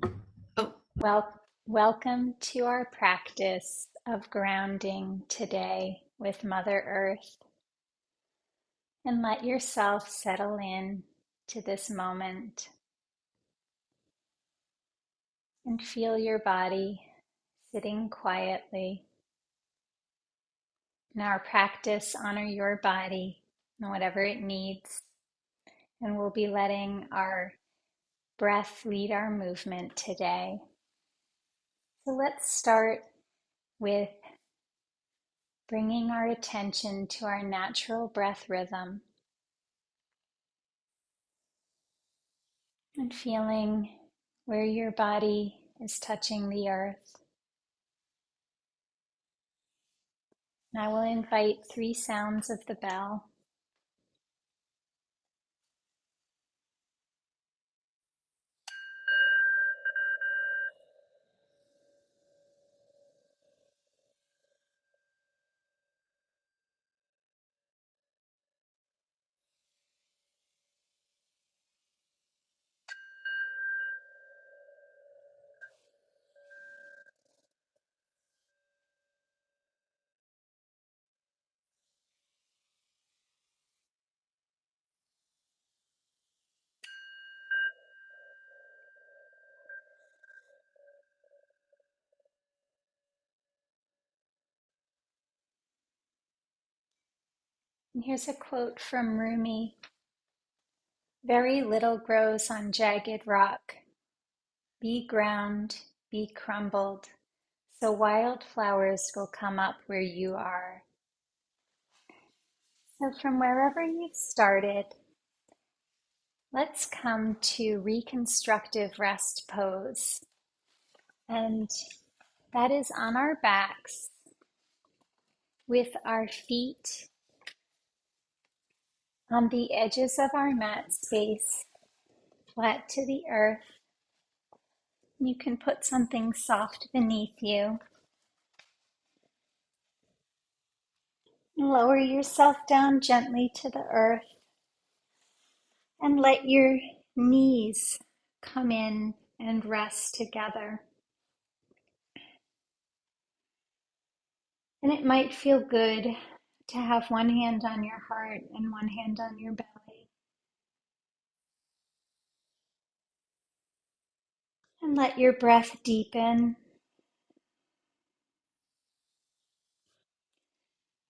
Oh, Welcome to our practice of grounding today with Mother Earth, and let yourself settle in to this moment and feel your body sitting quietly. In our practice, honor your body and whatever it needs, and we'll be letting our breath lead our movement today. So let's start with bringing our attention to our natural breath rhythm and feeling where your body is touching the earth. And I will invite 3 sounds of the bell. And here's a quote from Rumi: "Very little grows on jagged rock. Be ground, be crumbled, so wild flowers will come up where you are." So from wherever you've started, let's come to reconstructive rest pose. And that is on our backs with our feet on the edges of our mat space, flat to the earth. You can put something soft beneath you. Lower yourself down gently to the earth and let your knees come in and rest together. And it might feel good to have one hand on your heart and one hand on your belly. And let your breath deepen.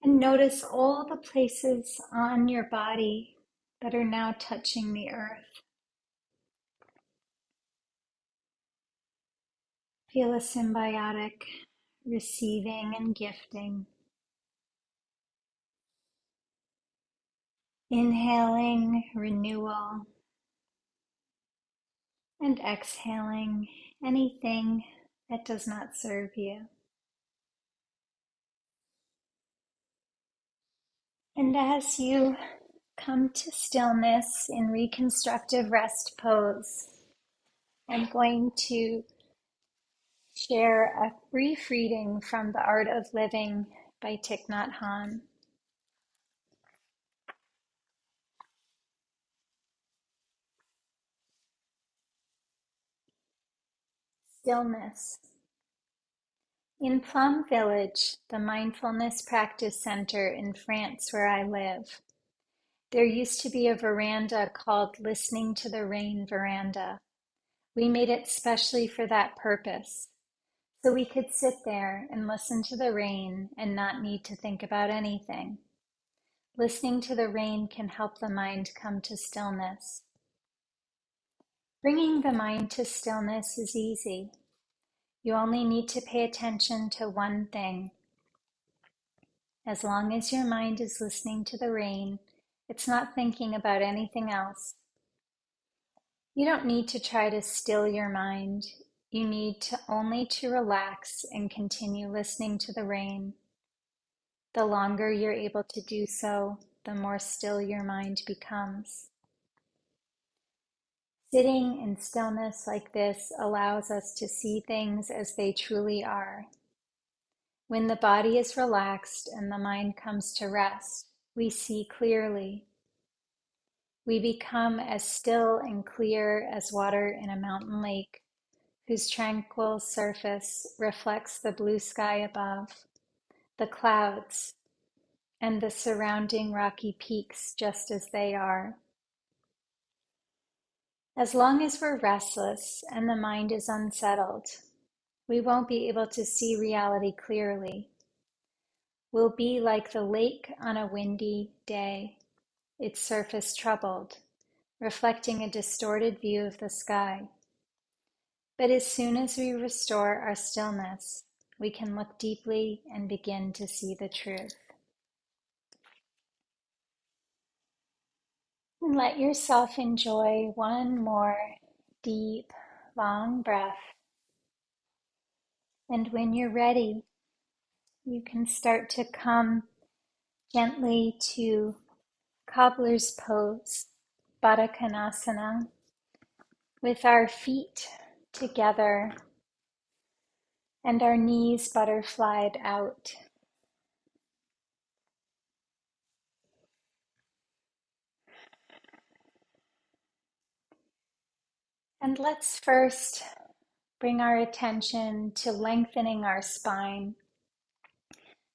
And notice all the places on your body that are now touching the earth. Feel a symbiotic receiving and gifting. Inhaling renewal and exhaling anything that does not serve you. And as you come to stillness in reconstructive rest pose, I'm going to share a brief reading from The Art of Living by Thich Nhat Hanh. Stillness. In Plum Village, the mindfulness practice center in France where I live, there used to be a veranda called Listening to the Rain Veranda. We made it specially for that purpose, so we could sit there and listen to the rain and not need to think about anything. Listening to the rain can help the mind come to stillness. Bringing the mind to stillness is easy. You only need to pay attention to one thing. As long as your mind is listening to the rain, it's not thinking about anything else. You don't need to try to still your mind. You need to only to relax and continue listening to the rain. The longer you're able to do so, the more still your mind becomes. Sitting in stillness like this allows us to see things as they truly are. When the body is relaxed and the mind comes to rest, we see clearly. We become as still and clear as water in a mountain lake, whose tranquil surface reflects the blue sky above, the clouds, and the surrounding rocky peaks just as they are. As long as we're restless and the mind is unsettled, we won't be able to see reality clearly. We'll be like the lake on a windy day, its surface troubled, reflecting a distorted view of the sky. But as soon as we restore our stillness, we can look deeply and begin to see the truth. And let yourself enjoy one more deep, long breath. And when you're ready, you can start to come gently to cobbler's pose, Baddha Konasana, with our feet together and our knees butterflied out. And let's first bring our attention to lengthening our spine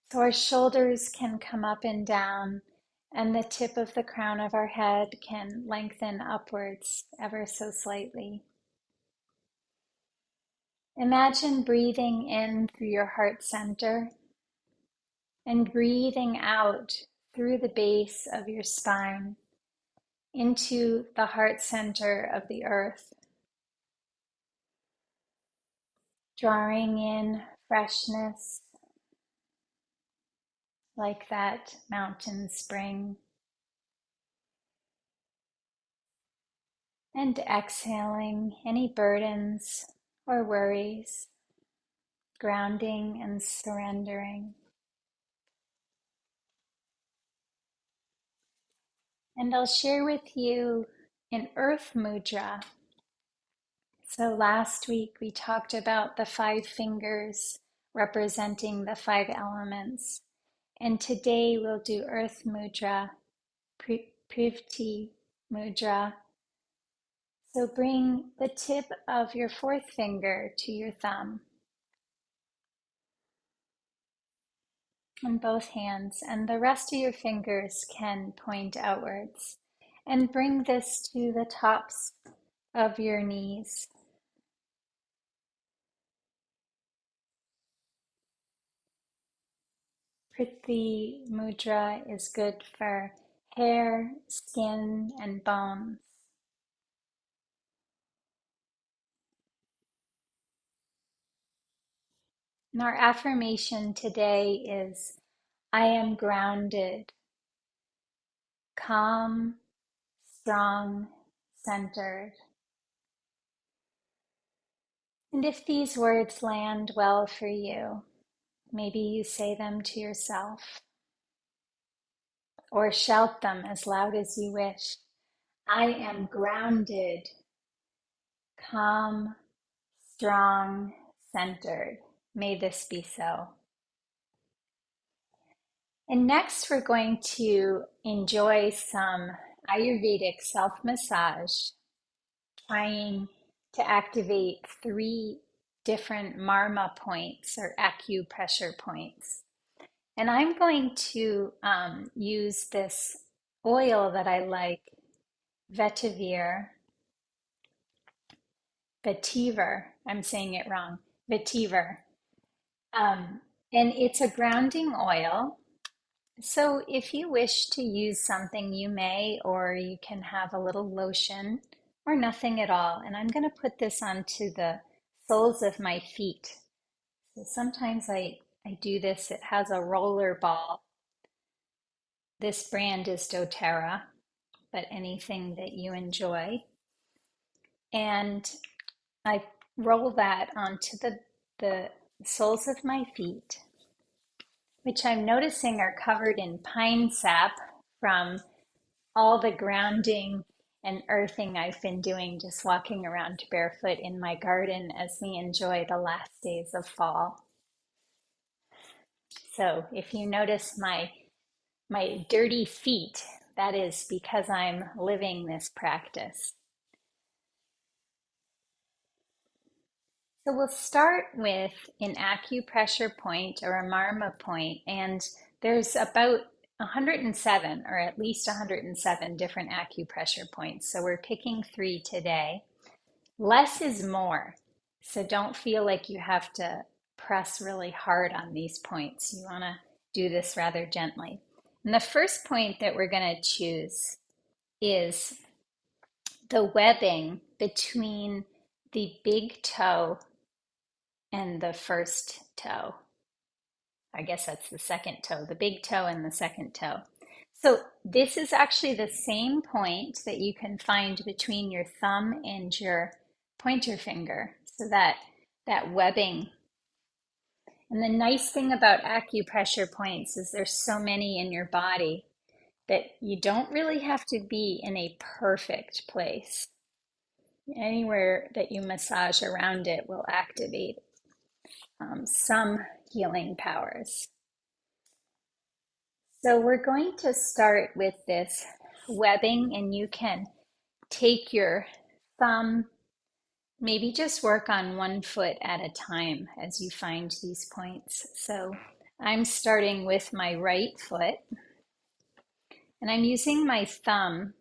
so our shoulders can come up and down and the tip of the crown of our head can lengthen upwards ever so slightly. Imagine breathing in through your heart center and breathing out through the base of your spine into the heart center of the earth, drawing in freshness like that mountain spring, and exhaling any burdens or worries, grounding and surrendering. And I'll share with you an earth mudra. So last week we talked about the 5 fingers representing the 5 elements. And today we'll do earth mudra, privti mudra. So bring the tip of your 4th finger to your thumb on both hands, and the rest of your fingers can point outwards. And bring this to the tops of your knees. Prithvi mudra is good for hair, skin, and bones. And our affirmation today is, I am grounded, calm, strong, centered. And if these words land well for you, maybe you say them to yourself or shout them as loud as you wish. I am grounded, calm, strong, centered. May this be so. And next, we're going to enjoy some Ayurvedic self-massage, trying to activate 3 different marma points or acupressure points. And I'm going to use this oil that I like, vetiver, I'm saying it wrong, vetiver. And it's a grounding oil. So if you wish to use something, you may, or you can have a little lotion or nothing at all. And I'm going to put this onto the soles of my feet. So sometimes I do this. It has a roller ball. This brand is doTERRA, but anything that you enjoy. And I roll that onto the soles of my feet, which I'm noticing are covered in pine sap from all the grounding and earthing I've been doing, just walking around barefoot in my garden as we enjoy the last days of fall. So if you notice my dirty feet, that is because I'm living this practice. So we'll start with an acupressure point or a marma point, and there's about 107 or at least 107 different acupressure points. So we're picking three today. Less is more. So don't feel like you have to press really hard on these points. You want to do this rather gently. And the first point that we're going to choose is the webbing between the big toe and the first toe. I guess that's the second toe, the big toe and the second toe. So this is actually the same point that you can find between your thumb and your pointer finger. So that webbing. And the nice thing about acupressure points is there's so many in your body that you don't really have to be in a perfect place. Anywhere that you massage around it will activate some healing powers. So we're going to start with this webbing, and you can take your thumb, maybe just work on one foot at a time as you find these points. So I'm starting with my right foot, and I'm using my thumb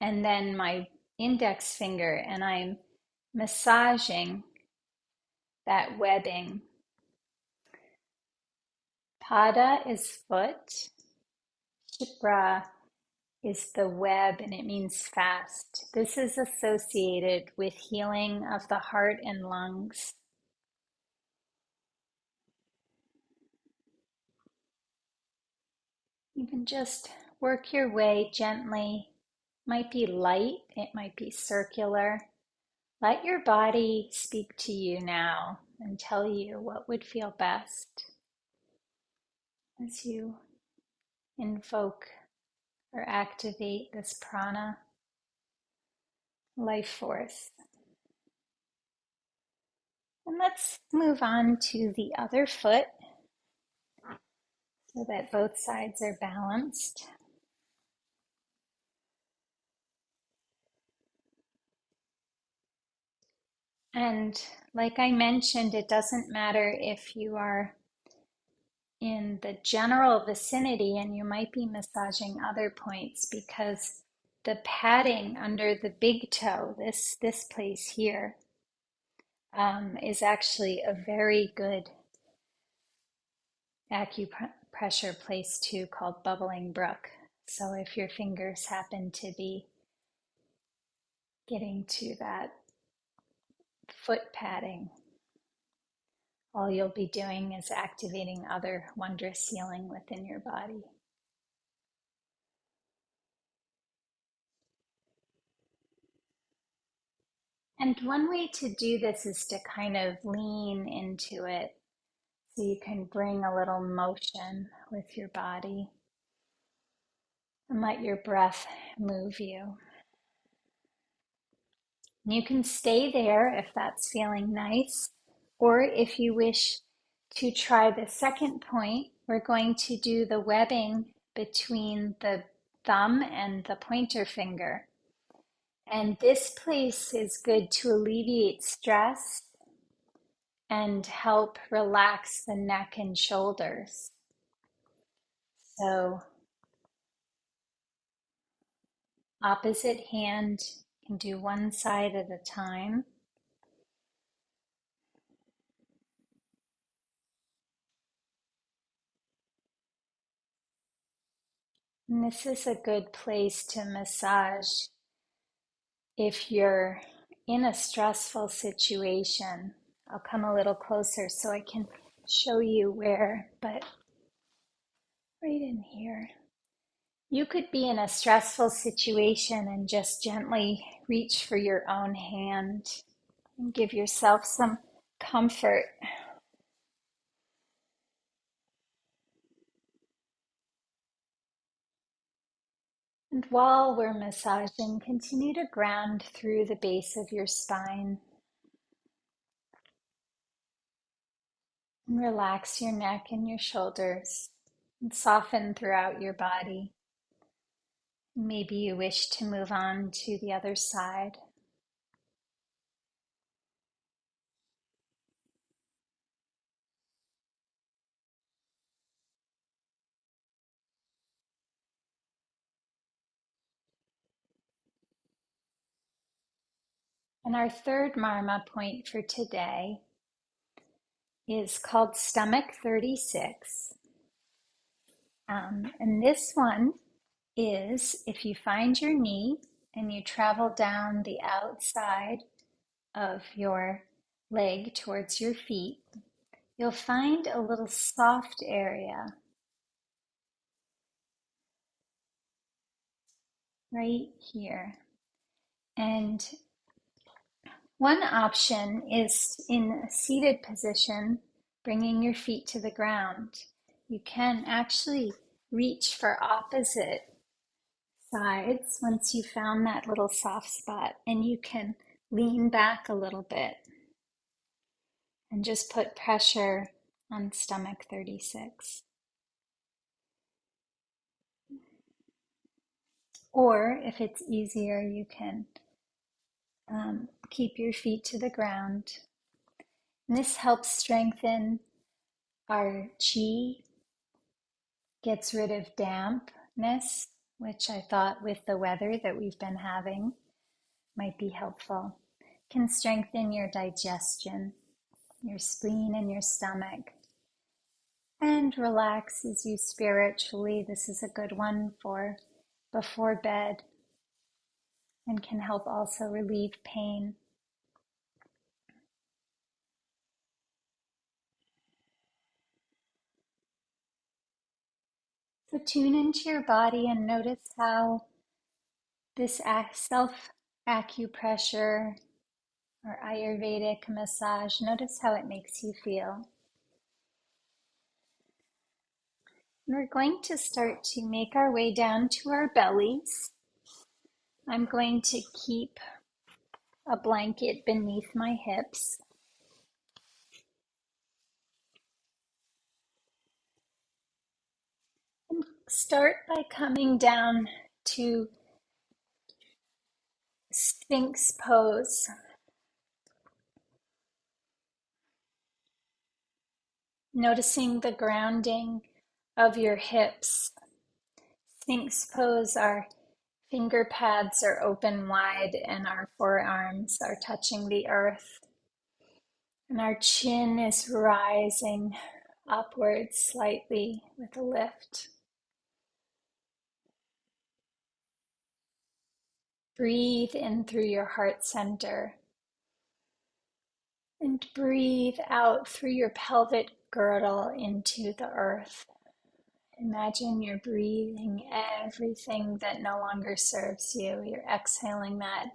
and then my index finger, and I'm massaging that webbing. Pada is foot, Shipra is the web, and it means fast. This is associated with healing of the heart and lungs. You can just work your way gently. It might be light, it might be circular. Let your body speak to you now and tell you what would feel best as you invoke or activate this prana life force. And let's move on to the other foot so that both sides are balanced. And like I mentioned, it doesn't matter if you are in the general vicinity and you might be massaging other points, because the padding under the big toe, this place here, is actually a very good acupressure place too, called Bubbling Brook. So if your fingers happen to be getting to that foot padding, all you'll be doing is activating other wondrous healing within your body. And one way to do this is to kind of lean into it, so you can bring a little motion with your body and let your breath move you. And you can stay there if that's feeling nice, or if you wish to try the second point, we're going to do the webbing between the thumb and the pointer finger. And this place is good to alleviate stress and help relax the neck and shoulders. So opposite hand, you can do one side at a time. And this is a good place to massage if you're in a stressful situation. I'll come a little closer so I can show you where, but right in here. You could be in a stressful situation and just gently reach for your own hand and give yourself some comfort. And while we're massaging, continue to ground through the base of your spine and relax your neck and your shoulders and soften throughout your body. Maybe you wish to move on to the other side. And our third Marma point for today is called Stomach 36. And this one is if you find your knee and you travel down the outside of your leg towards your feet, you'll find a little soft area right here. And one option is in a seated position, bringing your feet to the ground. You can actually reach for opposite sides once you found that little soft spot, and you can lean back a little bit and just put pressure on stomach 36. Or if it's easier, you can keep your feet to the ground. And this helps strengthen our chi, gets rid of dampness, which I thought with the weather that we've been having might be helpful. Can strengthen your digestion, your spleen and your stomach, and relaxes you spiritually. This is a good one for before bed and can help also relieve pain. So tune into your body and notice how this self acupressure or Ayurvedic massage, notice how it makes you feel. And we're going to start to make our way down to our bellies. I'm going to keep a blanket beneath my hips. And start by coming down to Sphinx pose. Noticing the grounding of your hips. Sphinx pose, our finger pads are open wide and our forearms are touching the earth. And our chin is rising upwards slightly with a lift. Breathe in through your heart center. And breathe out through your pelvic girdle into the earth. Imagine you're breathing everything that no longer serves you. You're exhaling that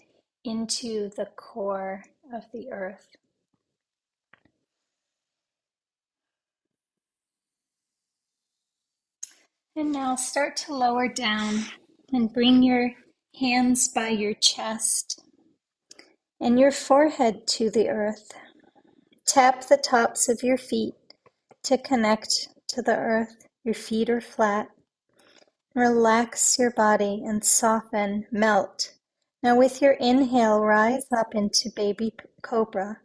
into the core of the earth. And now start to lower down and bring your hands by your chest and your forehead to the earth. Tap the tops of your feet to connect to the earth. Your feet are flat. Relax your body and soften, melt. Now with your inhale, rise up into baby cobra.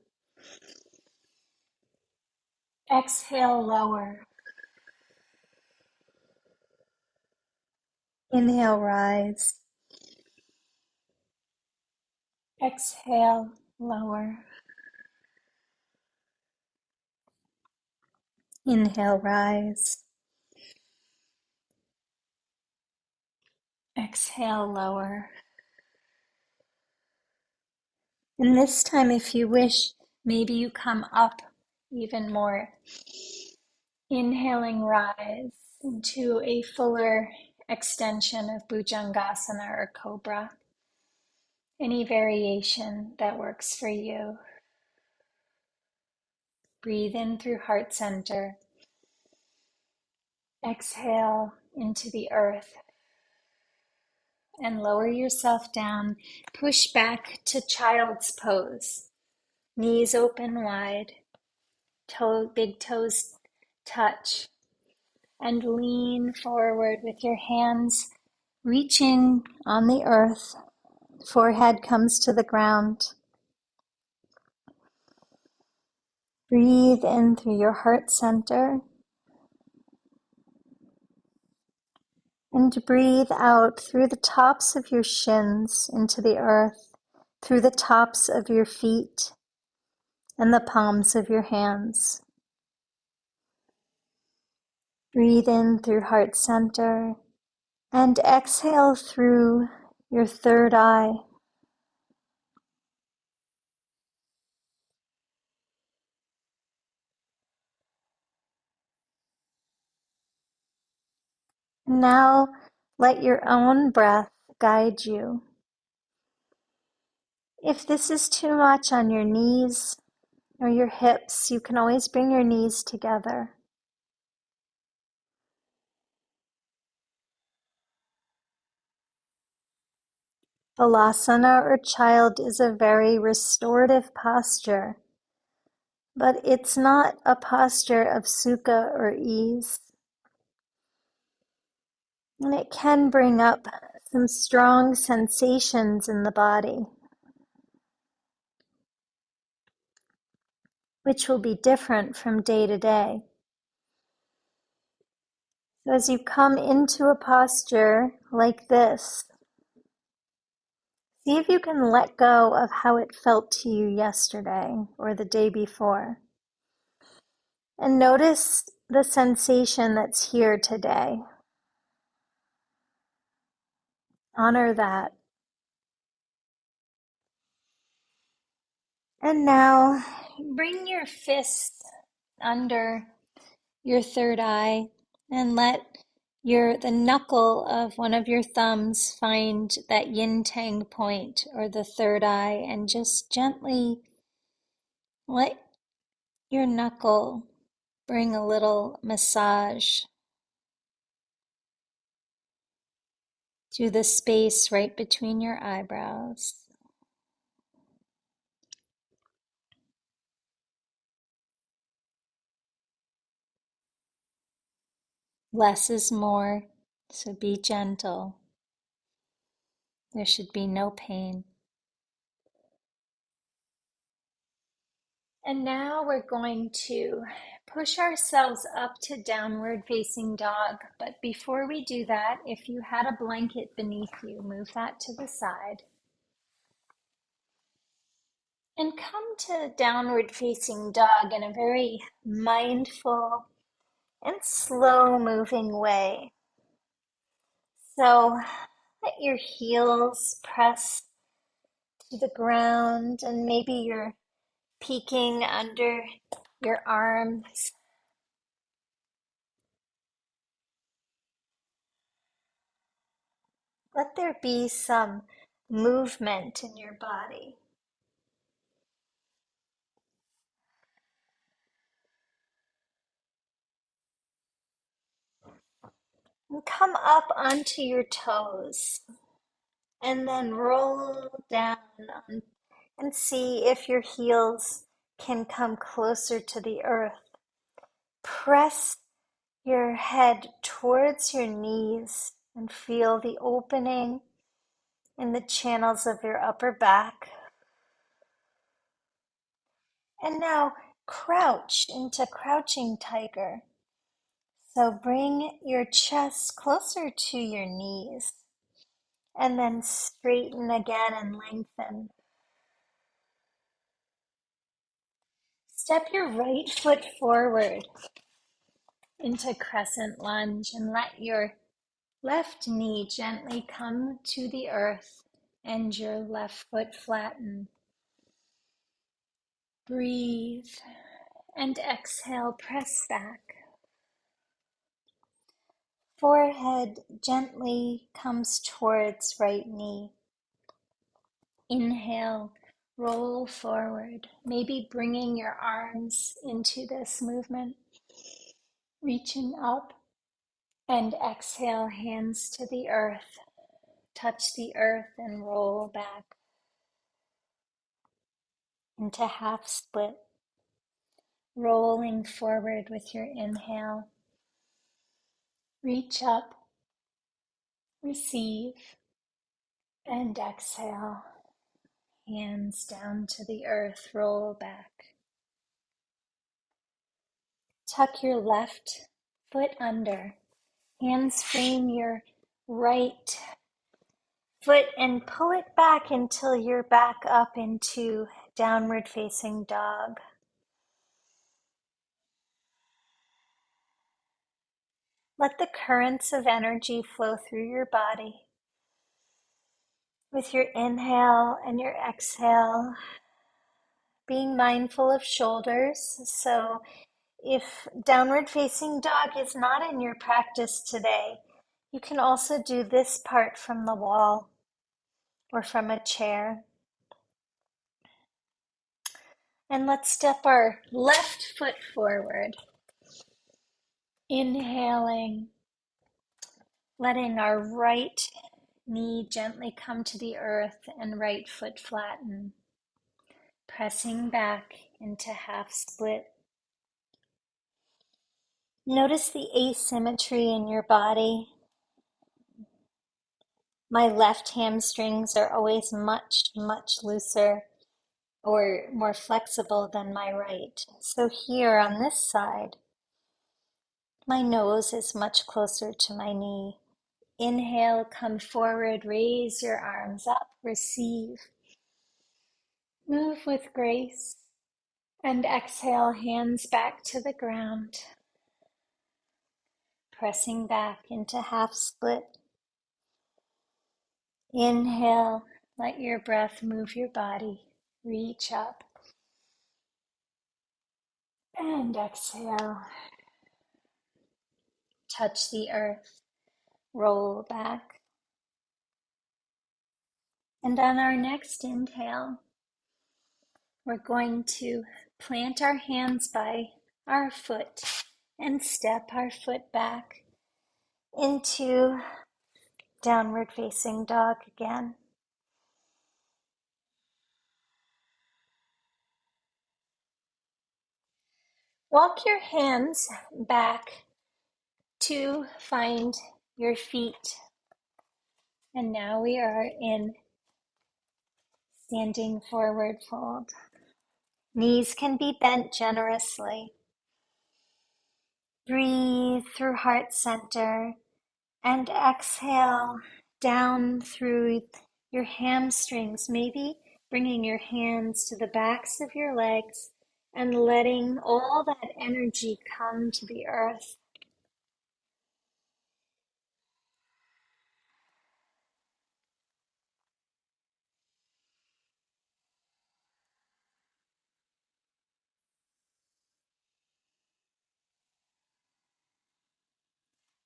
Exhale, lower. Inhale, rise. Exhale, lower. Inhale, rise. Exhale, lower. And this time, if you wish, maybe you come up even more. Inhaling, rise into a fuller extension of Bhujangasana or Cobra. Any variation that works for you. Breathe in through heart center. Exhale into the earth. And lower yourself down. Push back to child's pose. Knees open wide. Big toes touch. And lean forward with your hands reaching on the earth. Forehead comes to the ground. Breathe in through your heart center. And breathe out through the tops of your shins into the earth. through the tops of your feet and the palms of your hands. Breathe in through heart center and exhale through your third eye. Now let your own breath guide you. If this is too much on your knees or your hips, you can always bring your knees together. Balasana or child is a very restorative posture, but it's not a posture of sukha or ease. And it can bring up some strong sensations in the body, which will be different from day to day. So as you come into a posture like this, see if you can let go of how it felt to you yesterday or the day before. And notice the sensation that's here today. Honor that. And now bring your fists under your third eye and let the knuckle of one of your thumbs find that yin tang point or the third eye, and just gently let your knuckle bring a little massage to the space right between your eyebrows. Less is more, so be gentle. There should be no pain. And now we're going to push ourselves up to downward facing dog. But before we do that, if you had a blanket beneath you, move that to the side. And come to downward facing dog in a very mindful and slow moving way. So let your heels press to the ground, and maybe you're peeking under your arms. Let there be some movement in your body. And come up onto your toes and then roll down and see if your heels can come closer to the earth. Press your head towards your knees and feel the opening in the channels of your upper back. And now crouch into crouching tiger. So bring your chest closer to your knees and then straighten again and lengthen. Step your right foot forward into crescent lunge and let your left knee gently come to the earth and your left foot flatten. Breathe and exhale, press back. Forehead gently comes towards right knee. Inhale, roll forward, maybe bringing your arms into this movement, reaching up, and exhale, hands to the earth. Touch the earth and roll back into half split, rolling forward with your inhale. Reach up, receive, and exhale. Hands down to the earth, roll back. Tuck your left foot under. Hands frame your right foot and pull it back until you're back up into downward facing dog. Let the currents of energy flow through your body with your inhale and your exhale, being mindful of shoulders. So if downward facing dog is not in your practice today, you can also do this part from the wall or from a chair. And let's step our left foot forward. Inhaling, letting our right knee gently come to the earth and right foot flatten. Pressing back into half split. Notice the asymmetry in your body. My left hamstrings are always much, much looser or more flexible than my right. So here on this side, my nose is much closer to my knee. Inhale, come forward, raise your arms up, receive. Move with grace. And exhale, hands back to the ground. Pressing back into half split. Inhale, let your breath move your body. Reach up. And exhale. Touch the earth. Roll back. And on our next inhale, we're going to plant our hands by our foot and step our foot back into downward facing dog again. Walk your hands back to find your feet. And now we are in standing forward fold. Knees can be bent generously. Breathe through heart center and exhale down through your hamstrings, maybe bringing your hands to the backs of your legs and letting all that energy come to the earth.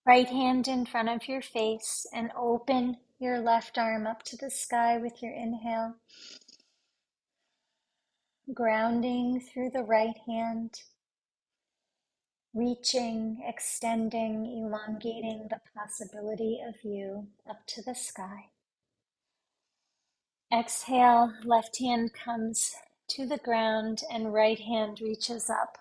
Right hand in front of your face and open your left arm up to the sky with your inhale. Grounding through the right hand. Reaching, extending, elongating the possibility of you up to the sky. Exhale, left hand comes to the ground and right hand reaches up.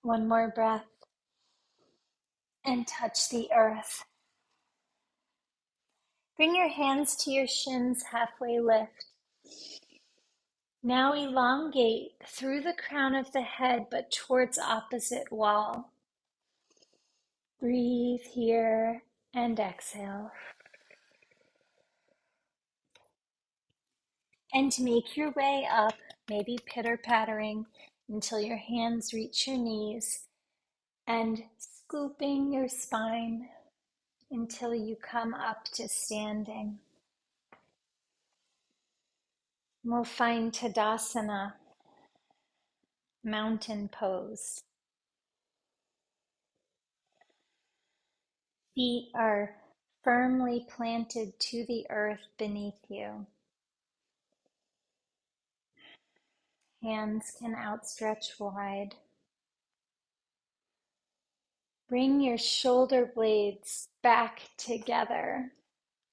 One more breath and touch the earth. Bring your hands to your shins, halfway lift. Now elongate through the crown of the head, but towards opposite wall. Breathe here and exhale. And make your way up, maybe pitter-pattering until your hands reach your knees and scooping your spine until you come up to standing. We'll find Tadasana, mountain pose. Feet are firmly planted to the earth beneath you. Hands can outstretch wide. Bring your shoulder blades back together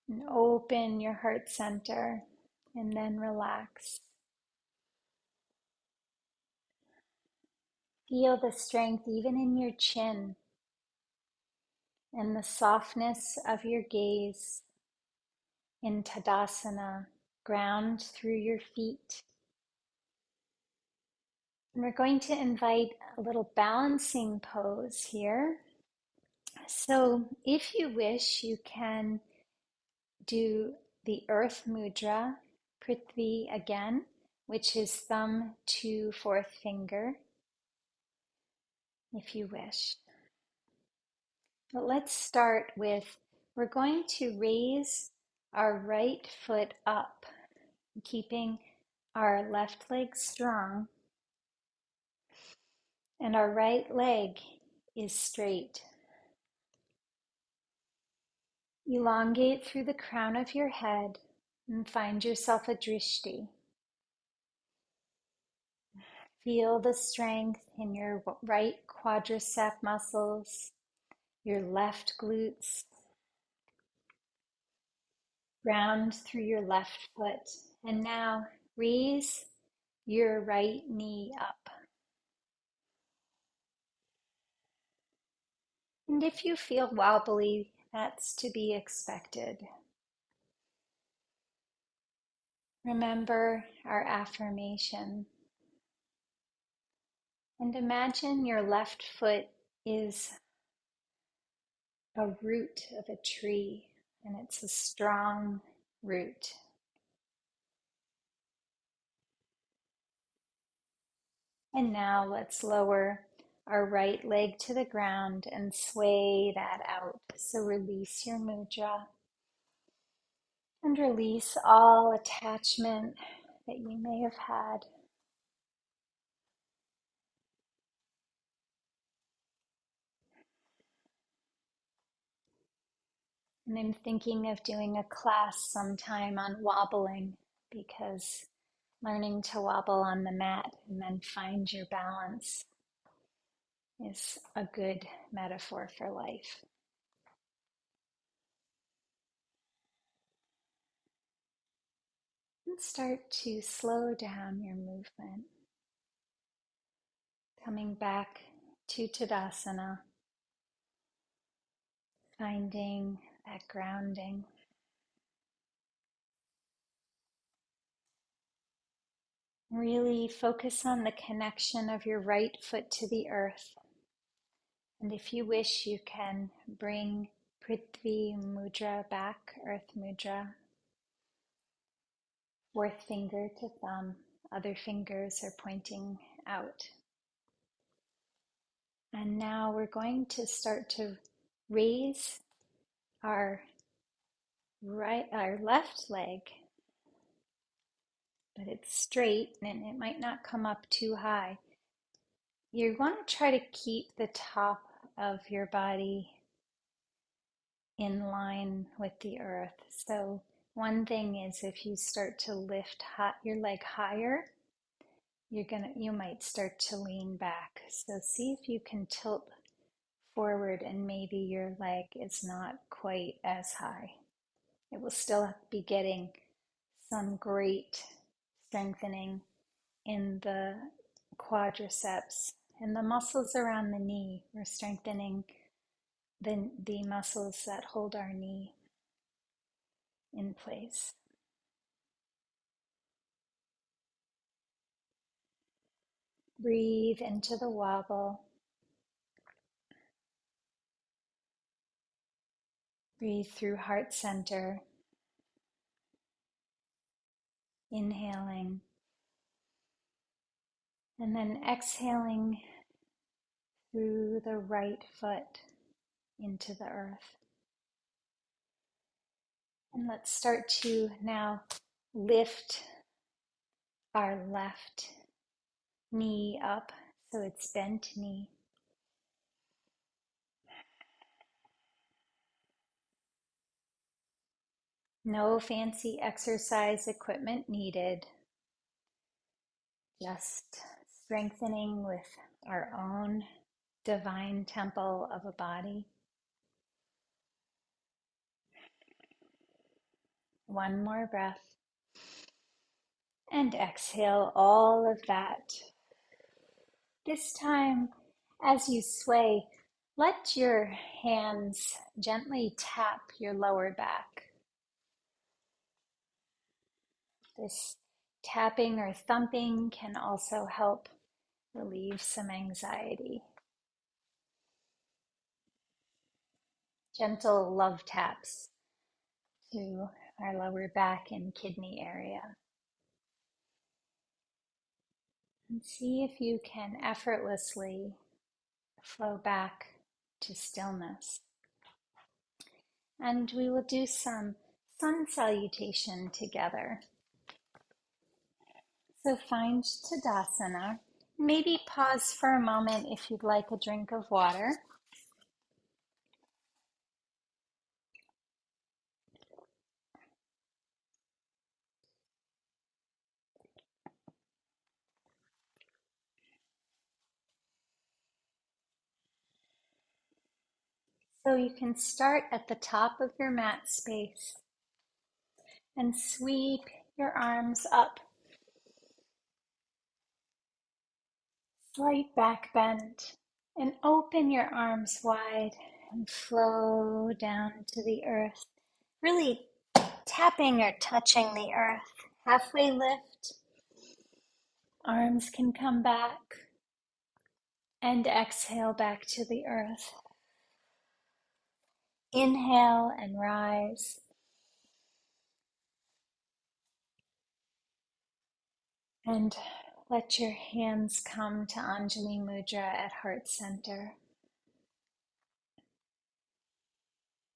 and open your heart center and then relax. Feel the strength even in your chin and the softness of your gaze in Tadasana. Ground through your feet. And we're going to invite a little balancing pose here. So if you wish, you can do the Earth Mudra, Prithvi again, which is thumb to fourth finger, if you wish. But let's start with, we're going to raise our right foot up, keeping our left leg strong, and our right leg is straight. Elongate through the crown of your head and find yourself a drishti. Feel the strength in your right quadricep muscles, your left glutes, ground through your left foot. And now raise your right knee up. And if you feel wobbly, that's to be expected. Remember our affirmation and imagine your left foot is a root of a tree, and it's a strong root. And now let's lower our right leg to the ground and sway that out. So release your mudra and release all attachment that you may have had. And I'm thinking of doing a class sometime on wobbling, because learning to wobble on the mat and then find your balance is a good metaphor for life. And start to slow down your movement, coming back to Tadasana, finding that grounding. Really focus on the connection of your right foot to the earth. And if you wish, you can bring Prithvi Mudra back, Earth Mudra, fourth finger to thumb. Other fingers are pointing out. And now we're going to start to raise our left leg, but it's straight and it might not come up too high. You want to try to keep the top of your body in line with the earth. So one thing is, if you start to lift your leg higher, you might start to lean back. So see if you can tilt forward and maybe your leg is not quite as high. It will still be getting some great strengthening in the quadriceps and the muscles around the knee. We're strengthening the muscles that hold our knee in place. Breathe into the wobble. Breathe through heart center. Inhaling. And then exhaling through the right foot into the earth. And let's start to now lift our left knee up so it's bent knee. No fancy exercise equipment needed. Just strengthening with our own divine temple of a body. One more breath. And exhale all of that. This time, as you sway, let your hands gently tap your lower back. This tapping or thumping can also help relieve some anxiety. Gentle love taps to our lower back and kidney area. And see if you can effortlessly flow back to stillness. And we will do some sun salutation together. So find Tadasana. Maybe pause for a moment if you'd like a drink of water. So you can start at the top of your mat space and sweep your arms up. Slight back bend and open your arms wide and flow down to the earth. Really tapping or touching the earth. Halfway lift. Arms can come back. And exhale back to the earth. Inhale and rise. And let your hands come to Anjali Mudra at heart center.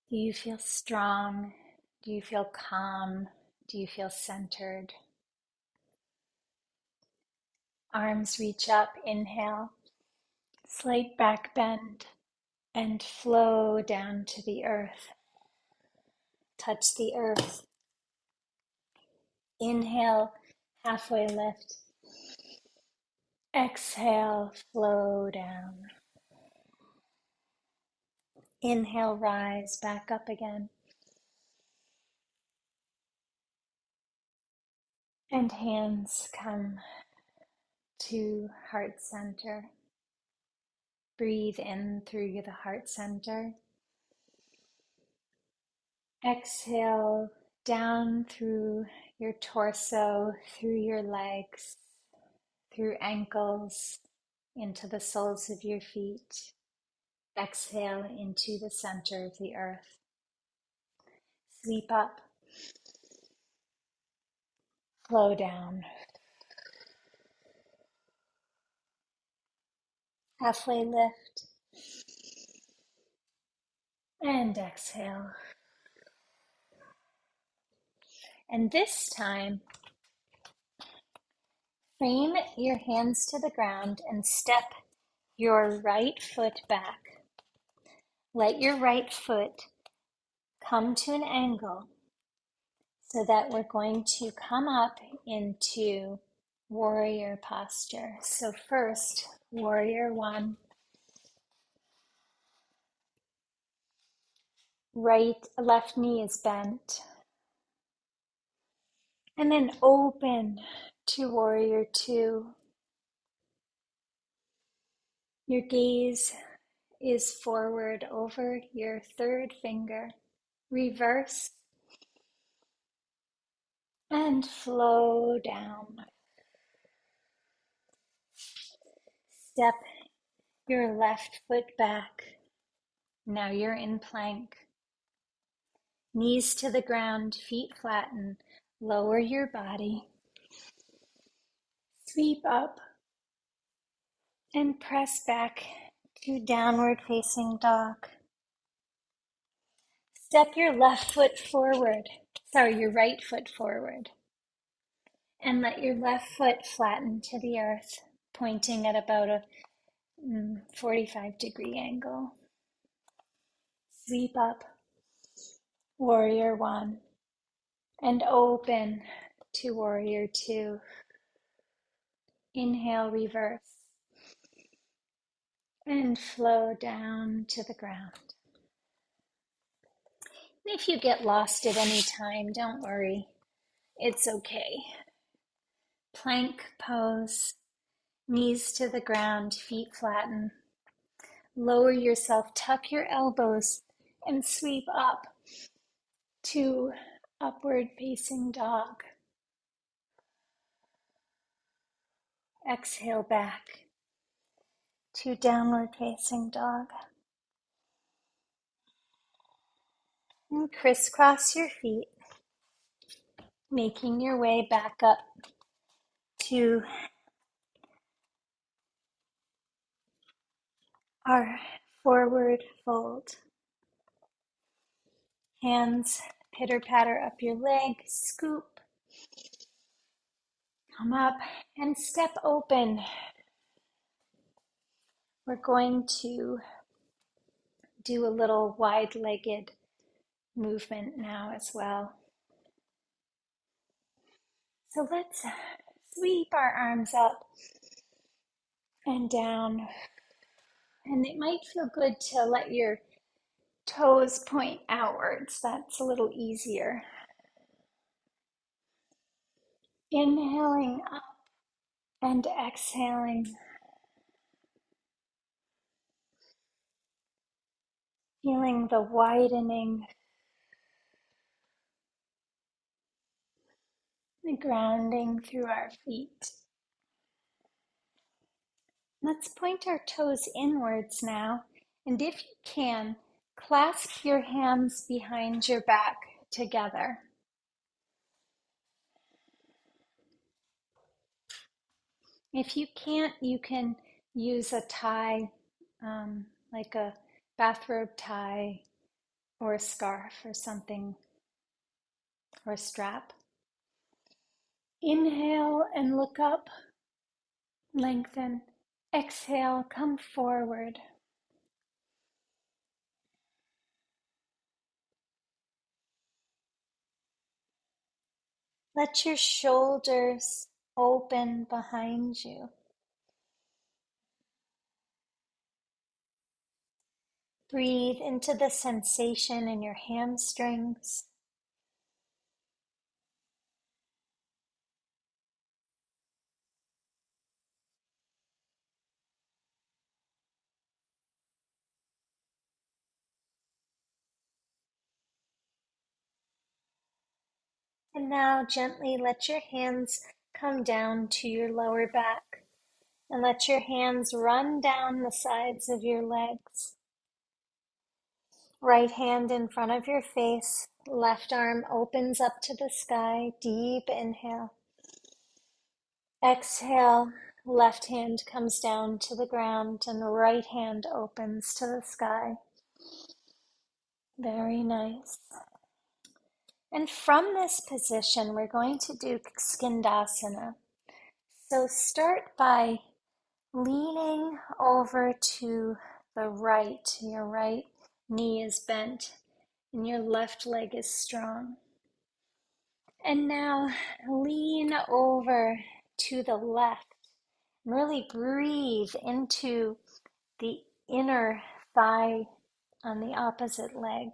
Do you feel strong? Do you feel calm? Do you feel centered? Arms reach up, inhale. Slight back bend and flow down to the earth. Touch the earth. Inhale, halfway lift. Exhale, flow down. Inhale, rise, back up again. And hands come to heart center. Breathe in through the heart center. Exhale down through your torso, through your legs, through ankles, into the soles of your feet. Exhale into the center of the earth. Sweep up. Flow down. Halfway lift. And exhale. And this time, frame your hands to the ground and step your right foot back. Let your right foot come to an angle so that we're going to come up into warrior posture. So first, warrior one. Left knee is bent. And then open to warrior two. Your gaze is forward over your third finger. Reverse and flow down. Step your left foot back. Now you're in plank. Knees to the ground, feet flatten. Lower your body. Sweep up and press back to downward facing dog. Step your left foot forward. Your right foot forward. And let your left foot flatten to the earth, pointing at about a 45-degree angle. Sweep up, warrior one, and open to warrior two. Inhale, reverse, and flow down to the ground. And if you get lost at any time, don't worry, it's okay. Plank pose, knees to the ground, feet flatten. Lower yourself, tuck your elbows, and sweep up to upward facing dog. Exhale back to downward facing dog. And crisscross your feet, making your way back up to our forward fold. Hands pitter patter up your leg, scoop, come up and step open. We're going to do a little wide-legged movement now as well. So let's sweep our arms up and down. And it might feel good to let your toes point outwards. That's a little easier. Inhaling up and exhaling. Feeling the widening, the grounding through our feet. Let's point our toes inwards now. And if you can, clasp your hands behind your back together. If you can't, you can use a tie, like a bathrobe tie or a scarf or something, or a strap. Inhale and look up, lengthen. Exhale, come forward. Let your shoulders open behind you. Breathe into the sensation in your hamstrings. And now gently let your hands come down to your lower back. And let your hands run down the sides of your legs. Right hand in front of your face. Left arm opens up to the sky. Deep inhale. Exhale. Left hand comes down to the ground and the right hand opens to the sky. Very nice. And from this position, we're going to do Skandasana. So start by leaning over to the right. Your right knee is bent and your left leg is strong. And now lean over to the left. Really breathe into the inner thigh on the opposite leg.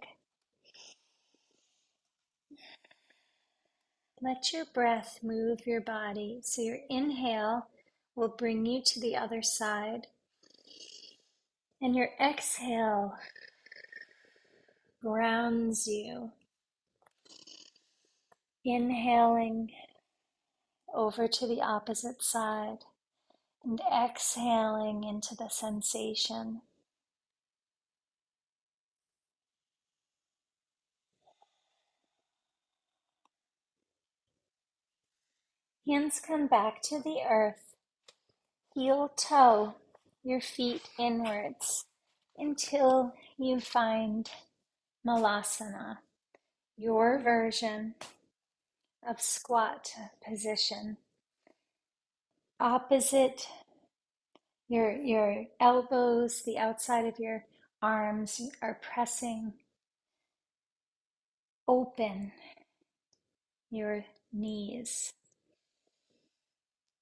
Let your breath move your body. So your inhale will bring you to the other side. And your exhale grounds you. Inhaling over to the opposite side and exhaling into the sensation. Hands come back to the earth. Heel toe your feet inwards until you find Malasana, your version of squat position. Opposite your elbows, the outside of your arms are pressing open your knees.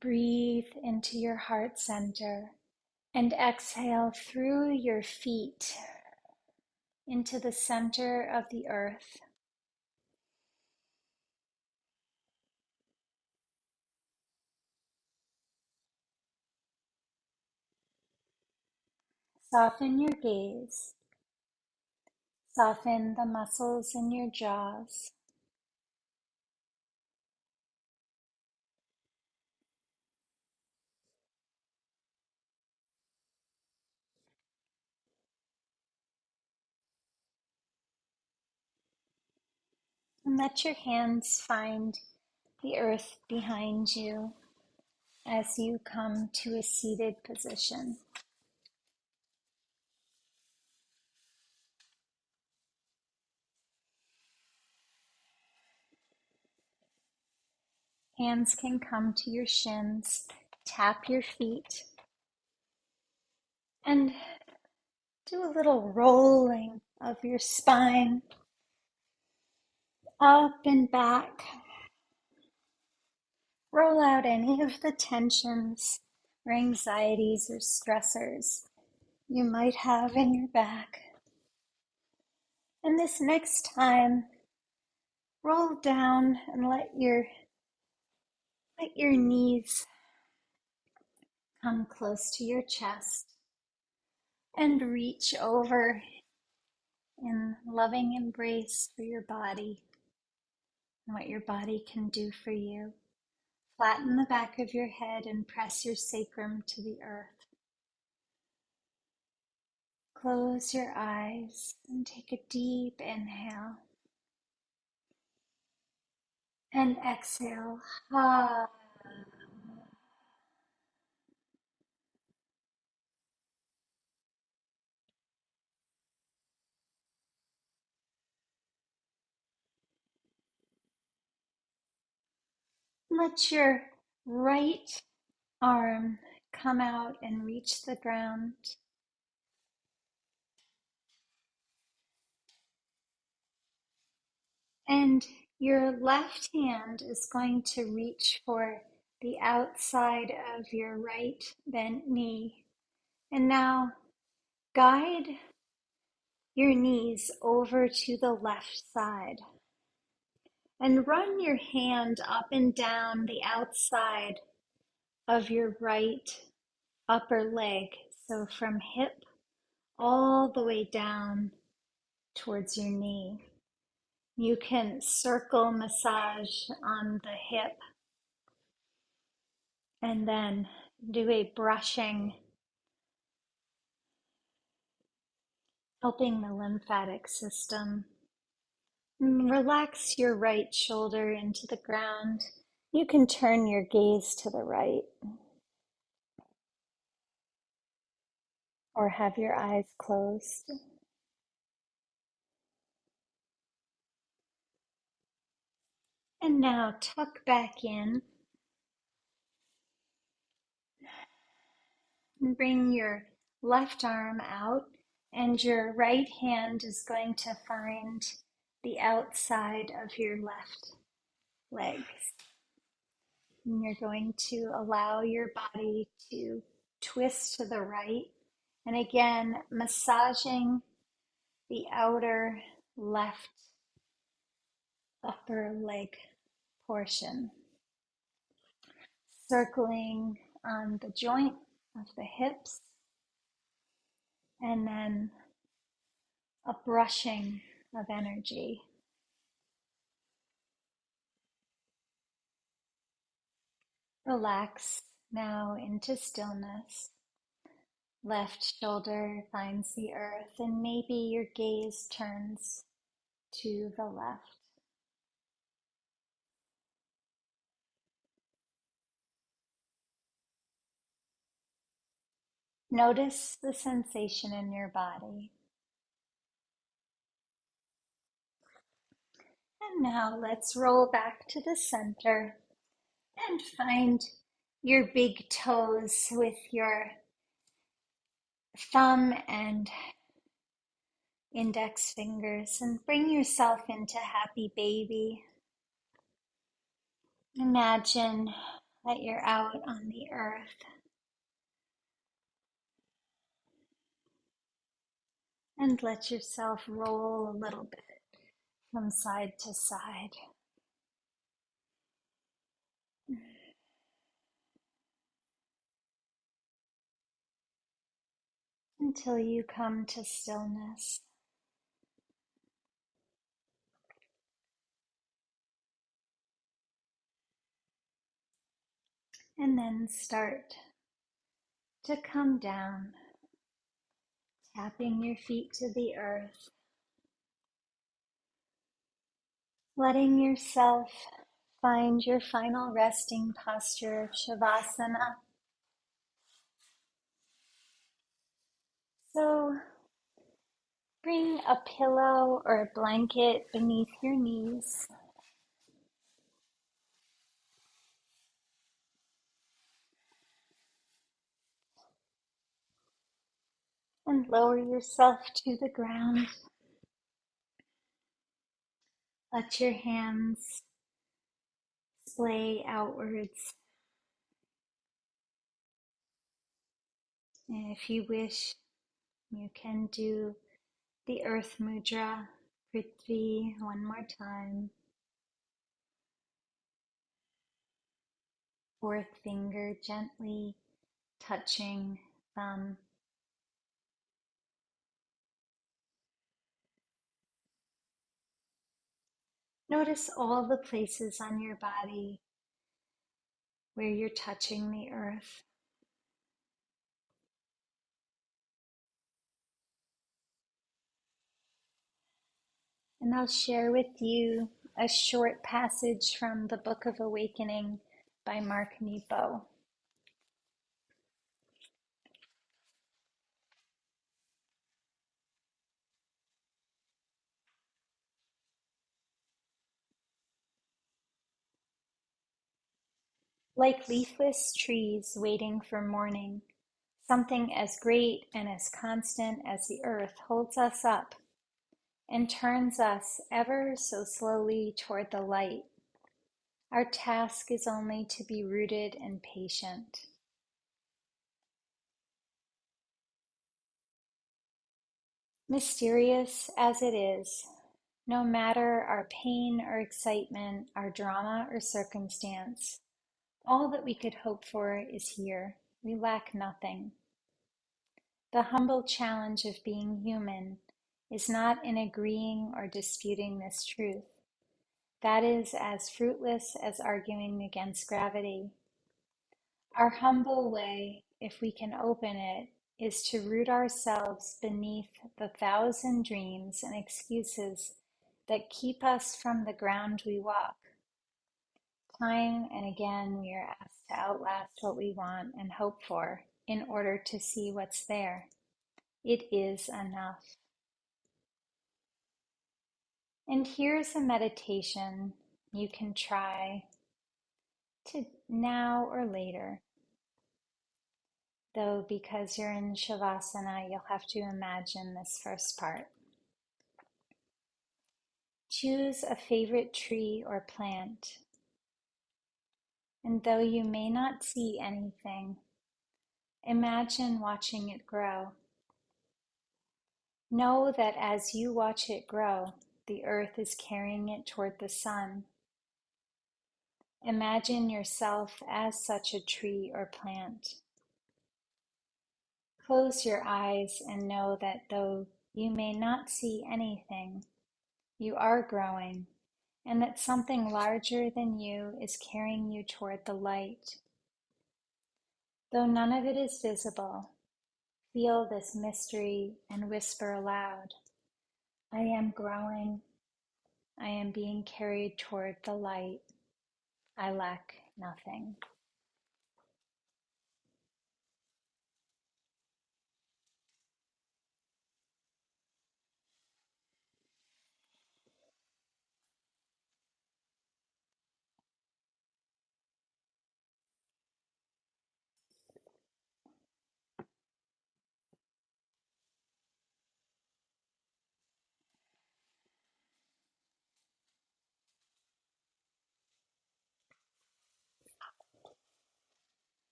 Breathe into your heart center and exhale through your feet into the center of the earth. Soften your gaze. Soften the muscles in your jaws. And let your hands find the earth behind you as you come to a seated position. Hands can come to your shins. Tap your feet and do a little rolling of your spine up and back. Roll out any of the tensions or anxieties or stressors you might have in your back. And this next time, roll down and let your knees come close to your chest and reach over in loving embrace for your body and what your body can do for you. Flatten the back of your head and press your sacrum to the earth. Close your eyes and take a deep inhale. And exhale. Ah. Let your right arm come out and reach the ground. And your left hand is going to reach for the outside of your right bent knee. And now guide your knees over to the left side and run your hand up and down the outside of your right upper leg. So from hip all the way down towards your knee. You can circle massage on the hip and then do a brushing, helping the lymphatic system. Relax your right shoulder into the ground. You can turn your gaze to the right or have your eyes closed. And now tuck back in and bring your left arm out, and your right hand is going to find the outside of your left leg. And you're going to allow your body to twist to the right. And again, massaging the outer left upper leg portion. Circling on the joint of the hips. And then a brushing of energy. Relax now into stillness. Left shoulder finds the earth, and maybe your gaze turns to the left. Notice the sensation in your body. And now let's roll back to the center and find your big toes with your thumb and index fingers and bring yourself into happy baby. Imagine that you're out on the earth and let yourself roll a little bit from side to side until you come to stillness. And then start to come down, tapping your feet to the earth. letting yourself find your final resting posture of Shavasana. So bring a pillow or a blanket beneath your knees. And lower yourself to the ground. Let your hands splay outwards. And if you wish, you can do the Earth Mudra, Prithvi, one more time. Fourth finger gently touching thumb. Notice all the places on your body where you're touching the earth. And I'll share with you a short passage from the Book of Awakening by Mark Nepo. Like leafless trees waiting for morning, something as great and as constant as the earth holds us up and turns us ever so slowly toward the light. Our task is only to be rooted and patient. Mysterious as it is, no matter our pain or excitement, our drama or circumstance, all that we could hope for is here. We lack nothing. The humble challenge of being human is not in agreeing or disputing this truth. That is as fruitless as arguing against gravity. Our humble way, if we can open it, is to root ourselves beneath the thousand dreams and excuses that keep us from the ground we walk. Time and again, we are asked to outlast what we want and hope for in order to see what's there. It is enough. And here's a meditation you can try to now or later. Though, because you're in Shavasana, you'll have to imagine this first part. Choose a favorite tree or plant. And though you may not see anything, imagine watching it grow. Know that as you watch it grow, the earth is carrying it toward the sun. Imagine yourself as such a tree or plant. Close your eyes and know that though you may not see anything, you are growing, and that something larger than you is carrying you toward the light. Though none of it is visible, feel this mystery and whisper aloud, I am growing. I am being carried toward the light. I lack nothing.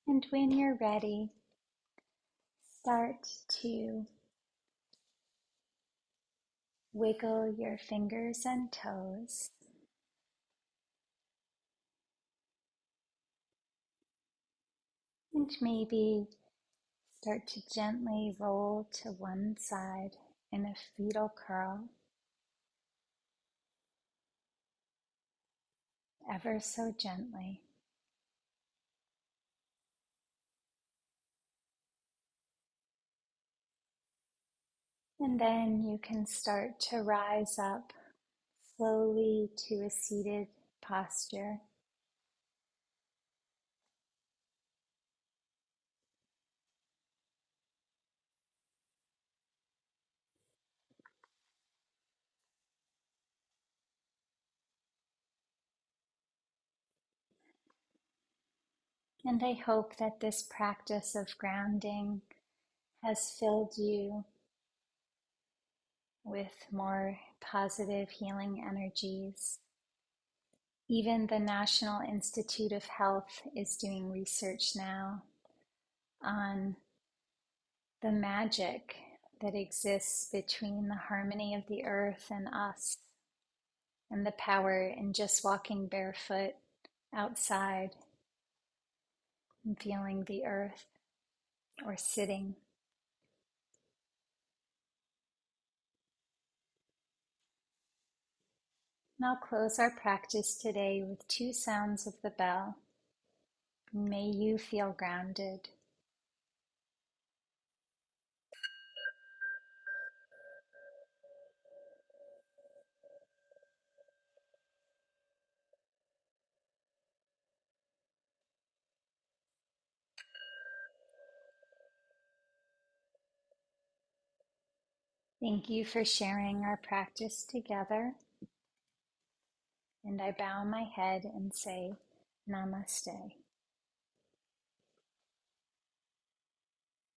And when you're ready, start to wiggle your fingers and toes. And maybe start to gently roll to one side in a fetal curl. ever so gently. And then you can start to rise up slowly to a seated posture. And I hope that this practice of grounding has filled you with more positive healing energies. Even the National Institute of Health is doing research now on the magic that exists between the harmony of the earth and us, and the power in just walking barefoot outside and feeling the earth, or sitting. And I'll close our practice today with 2 sounds of the bell. May you feel grounded. Thank you for sharing our practice together. And I bow my head and say, Namaste.